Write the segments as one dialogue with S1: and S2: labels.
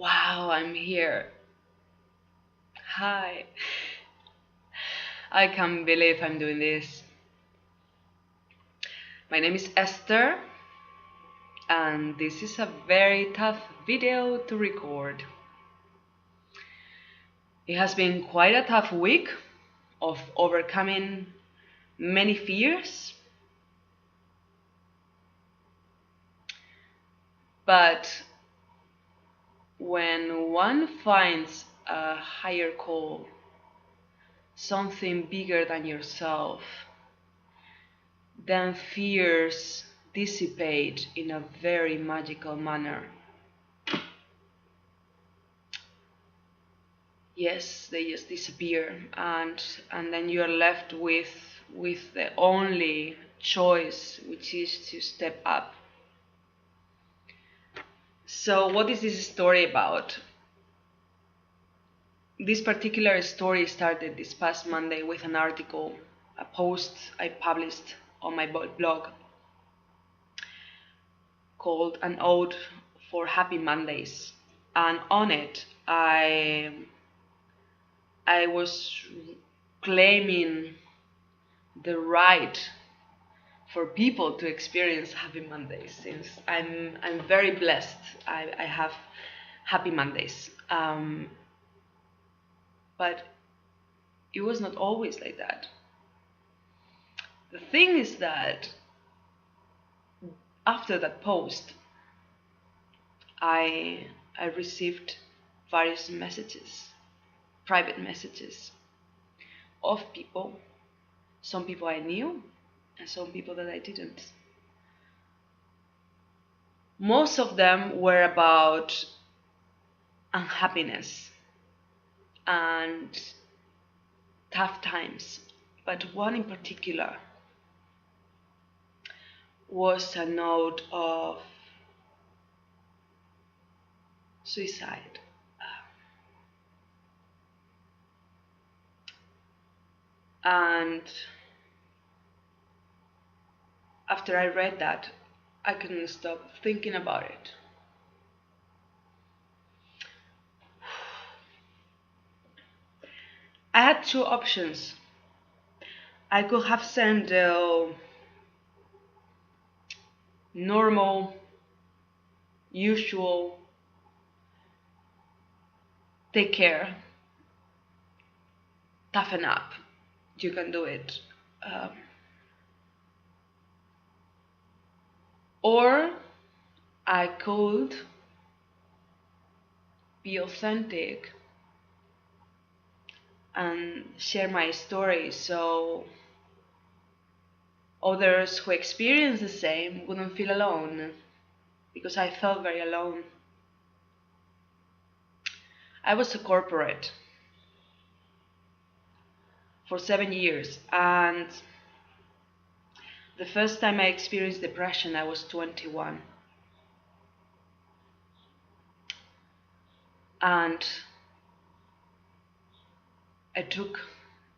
S1: Wow, I'm here. Hi. I can't believe I'm doing this. My name is Esther, and this is a very tough video to record. It has been quite a tough week of overcoming many fears, but when one finds a higher call, something bigger than yourself, then fears dissipate in a very magical manner. Yes, they just disappear, and then you are left with the only choice, which is to step up. So what is this story about? This particular story started this past Monday with an article, a post I published on my blog called An Ode for Happy Mondays. And on it, I was claiming the right for people to experience Happy Mondays, since I'm very blessed. I have Happy Mondays, but it was not always like that. The thing is that after that post, I received various messages, private messages of people, some people I knew and some people that I didn't. Most of them were about unhappiness and tough times, but one in particular was a note of suicide. And after I read that, I couldn't stop thinking about it. I had two options. I could have sent the normal, usual, take care, toughen up, you can do it. Or I could be authentic and share my story so others who experience the same wouldn't feel alone, because I felt very alone. I was a corporate for 7 years, and the first time I experienced depression, I was 21. And I took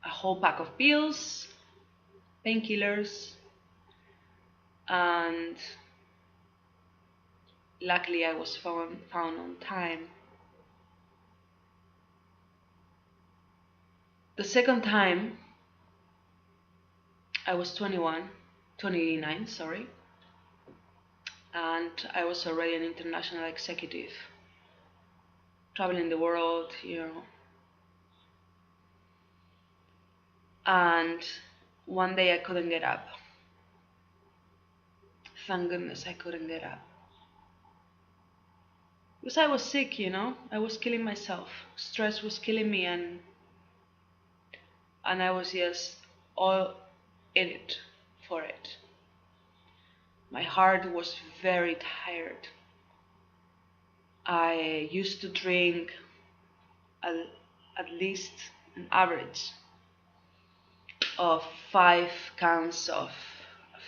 S1: a whole pack of pills, painkillers, and luckily I was found on time. The second time, I was 29, sorry, and I was already an international executive, traveling the world, and one day I couldn't get up. Thank goodness I couldn't get up. Because I was sick, I was killing myself. Stress was killing me, and I was just all in it for it. My heart was very tired. I used to drink at least an average of 5 cans of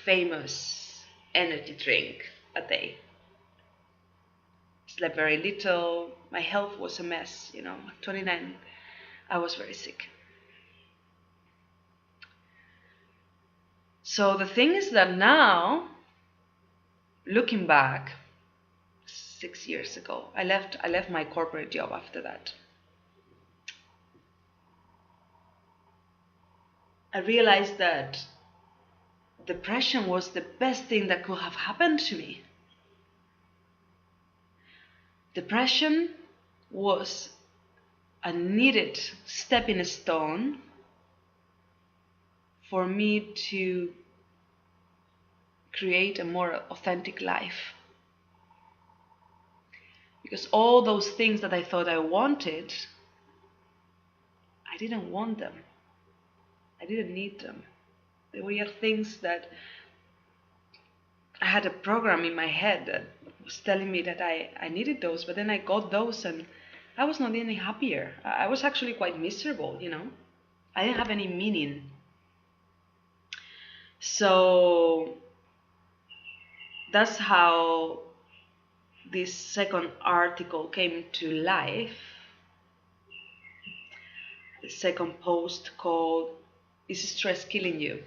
S1: famous energy drink a day. Slept very little. My health was a mess, At 29, I was very sick. So the thing is that now, looking back, 6 years ago. I left my corporate job after that. I realized that depression was the best thing that could have happened to me. Depression was a needed stepping stone for me to create a more authentic life. Because all those things that I thought I wanted, I didn't want them. I didn't need them. They were things that I had a program in my head that was telling me that I needed those, but then I got those and I was not any happier. I was actually quite miserable, I didn't have any meaning. So that's how this second article came to life. The second post called, "Is Stress Killing You?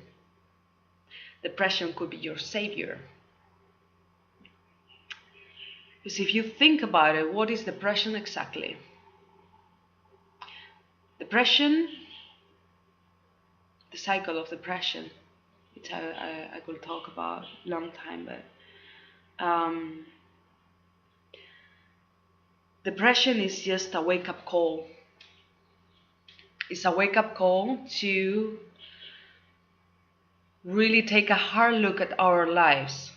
S1: Depression Could Be Your Savior." Because if you think about it, what is depression exactly? Depression, the cycle of depression, which I could talk about a long time, but depression is just a wake-up call. It's a wake-up call to really take a hard look at our lives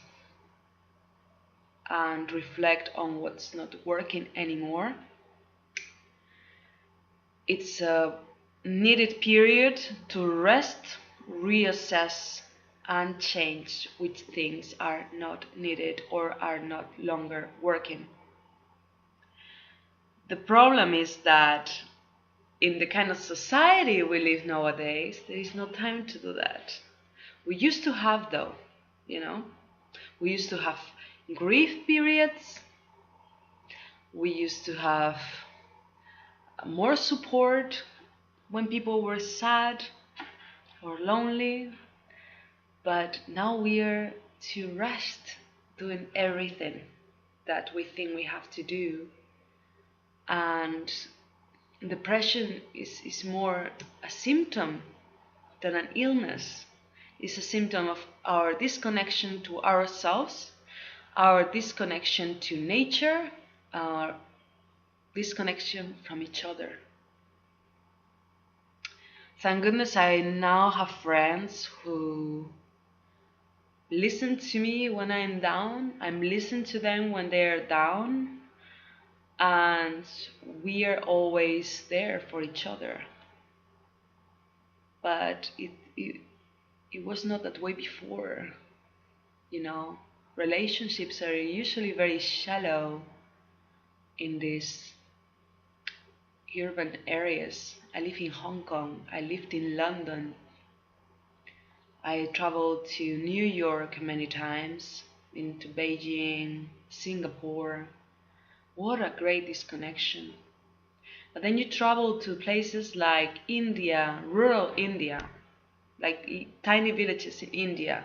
S1: and reflect on what's not working anymore. It's a needed period to rest, reassess, and change which things are not needed or are not longer working. The problem is that in the kind of society we live nowadays, there is no time to do that. We used to have, though, we used to have grief periods. We used to have more support when people were sad or lonely. But now we are too rushed doing everything that we think we have to do. And depression is more a symptom than an illness. It's a symptom of our disconnection to ourselves, our disconnection to nature, our disconnection from each other. Thank goodness I now have friends who listen to me when I'm down. I'm listening to them when they're down. And we are always there for each other. But it was not that way before. Relationships are usually very shallow in these urban areas. I live in Hong Kong. I lived in London. I traveled to New York many times, into Beijing, Singapore. What a great disconnection. But then you travel to places like India, rural India, like tiny villages in India,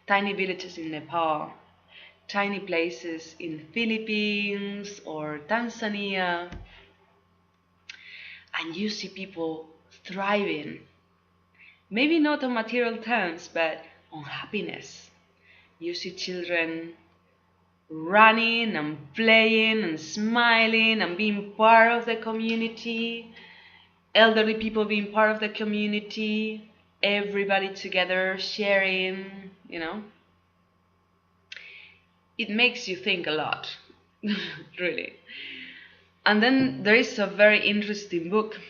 S1: tiny villages in Nepal, tiny places in Philippines or Tanzania, and you see people thriving. Maybe not on material terms, but on happiness. You see children running and playing and smiling and being part of the community, elderly people being part of the community, everybody together sharing, It makes you think a lot, really. And then there is a very interesting book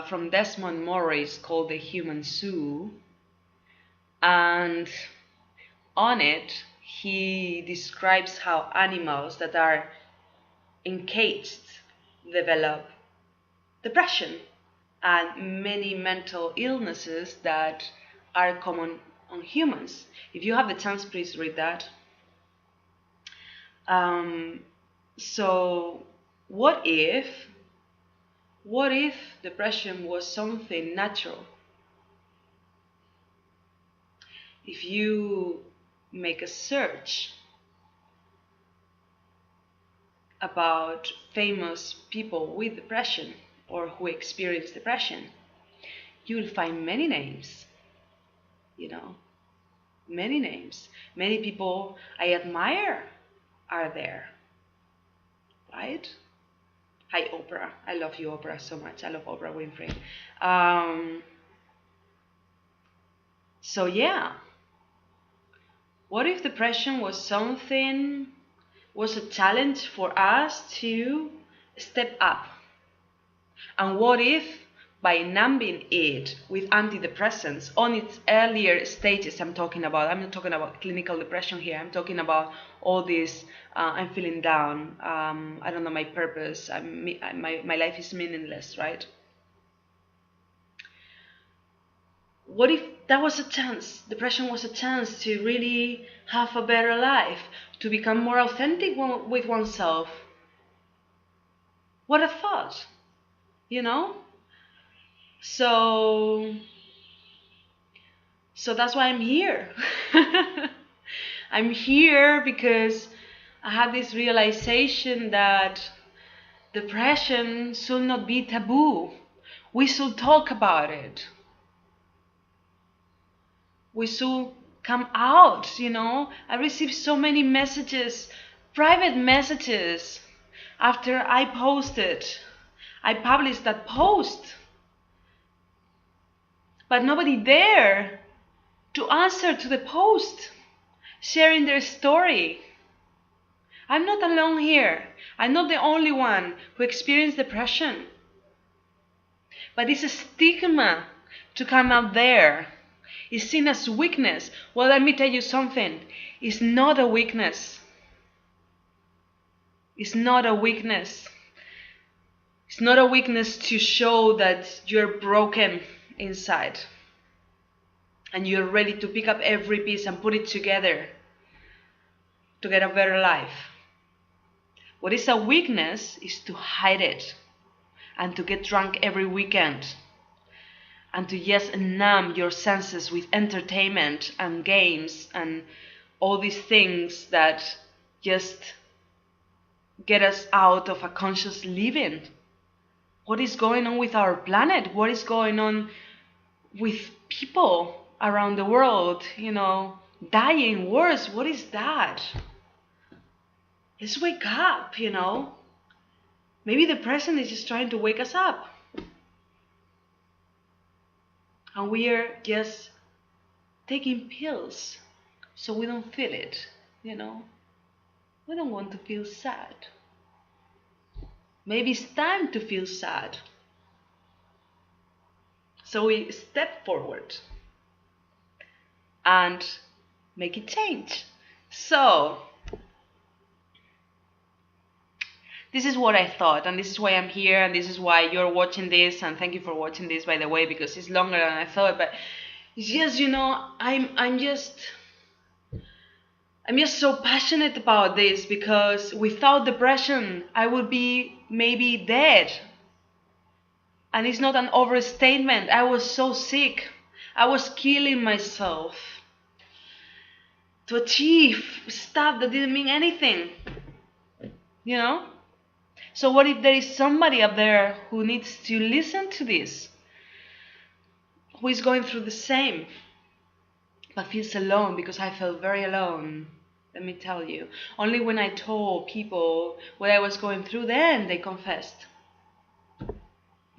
S1: from Desmond Morris called The Human Zoo, and on it he describes how animals that are encaged develop depression and many mental illnesses that are common on humans. If you have the chance, please read that. So what if depression was something natural? If you make a search about famous people with depression or who experience depression, you will find many names, you know, many names. Many people I admire are there, right? Hi, Oprah. I love you, Oprah, so much. I love Oprah Winfrey. So, yeah. What if depression was a challenge for us to step up? And what if by numbing it with antidepressants on its earlier stages, I'm not talking about clinical depression here, I'm talking about all this, I'm feeling down, I don't know my purpose, my life is meaningless, right? What if that was a chance, depression was a chance to really have a better life, to become more authentic with oneself? What a thought, you know? So that's why I'm here. I'm here because I had this realization that depression should not be taboo. We should talk about it. We should come out, you know. I received so many messages, private messages, after I published that post. But nobody dared to answer to the post, sharing their story. I'm not alone here. I'm not the only one who experienced depression. But it's a stigma to come out there. It's seen as weakness. Well, let me tell you something. It's not a weakness. It's not a weakness. It's not a weakness to show that you're broken inside and you're ready to pick up every piece and put it together to get a better life. What is a weakness is to hide it and to get drunk every weekend and to just numb your senses with entertainment and games and all these things that just get us out of a conscious living. What is going on with our planet? What is going on with people around the world, you know, dying worse? What is that? Let's wake up, you know. Maybe the present is just trying to wake us up. And we are just taking pills so we don't feel it, you know. We don't want to feel sad. Maybe it's time to feel sad. So we step forward and make it change. So this is what I thought, and this is why I'm here, and this is why you're watching this, and thank you for watching this, by the way, because it's longer than I thought, but it's just, you know, I'm just so passionate about this, because without depression, I would be maybe dead. And it's not an overstatement. I was so sick. I was killing myself to achieve stuff that didn't mean anything, you know? So what if there is somebody up there who needs to listen to this, who is going through the same, but feels alone? Because I felt very alone, let me tell you. Only when I told people what I was going through, then they confessed.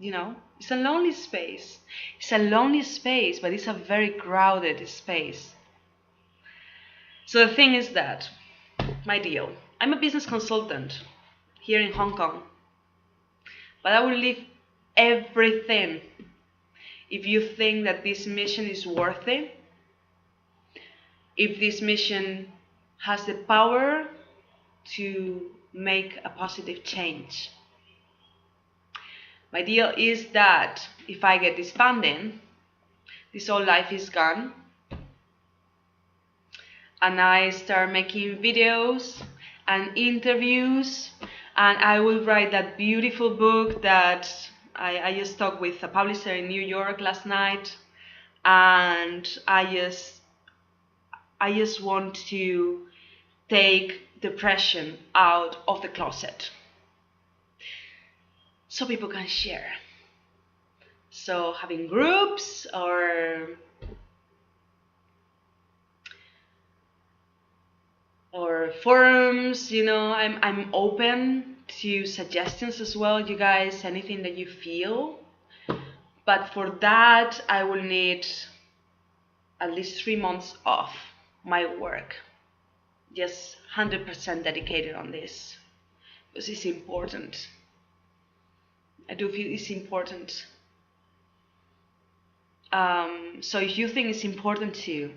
S1: You know, it's a lonely space. It's a lonely space, but it's a very crowded space. So the thing is that, my deal, I'm a business consultant here in Hong Kong, but I will leave everything if you think that this mission is worth it, if this mission has the power to make a positive change. My deal is that if I get this funding, this whole life is gone, and I start making videos and interviews, and I will write that beautiful book that I just talked with a publisher in New York last night, and I just want to take depression out of the closet so people can share. So having groups or forums, I'm open to suggestions as well, you guys, anything that you feel. But for that, I will need at least 3 months off my work. Just 100% dedicated on this. Because it's important. I do feel it's important. So if you think it's important too,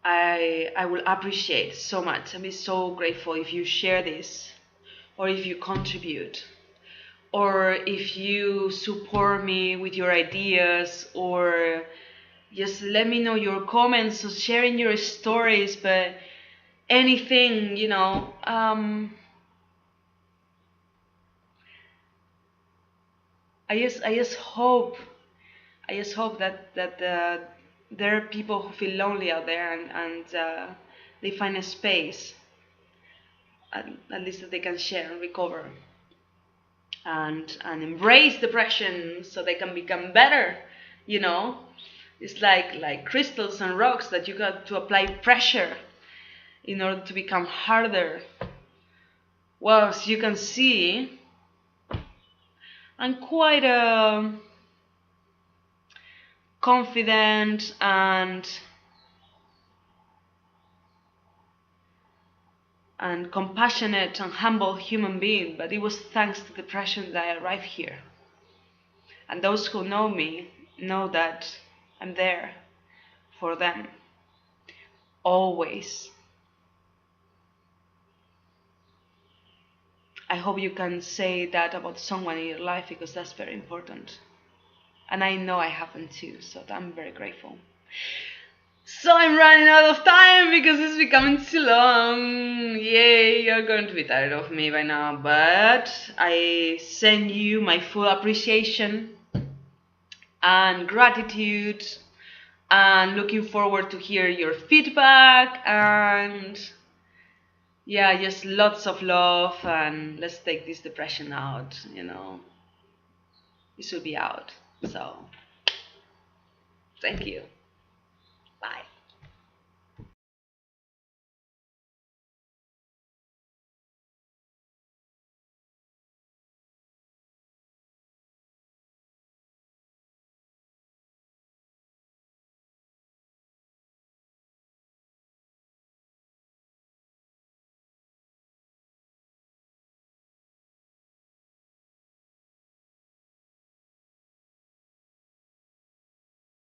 S1: I will appreciate so much. I'll be so grateful if you share this, or if you contribute, or if you support me with your ideas, or just let me know your comments or sharing your stories, but anything, I just hope that there are people who feel lonely out there, and they find a space, at least that they can share and recover, and embrace depression so they can become better. It's like crystals and rocks that you got to apply pressure in order to become harder. Well, as you can see, I'm quite confident and compassionate and humble human being, but it was thanks to depression that I arrived here. And those who know me know that I'm there for them, always. I hope you can say that about someone in your life, because that's very important. And I know I haven't too, so I'm very grateful. So I'm running out of time because it's becoming too long. Yay, you're going to be tired of me by now, but I send you my full appreciation and gratitude, and looking forward to hear your feedback, and yeah, just lots of love, and let's take this depression out, It should be out. So thank you.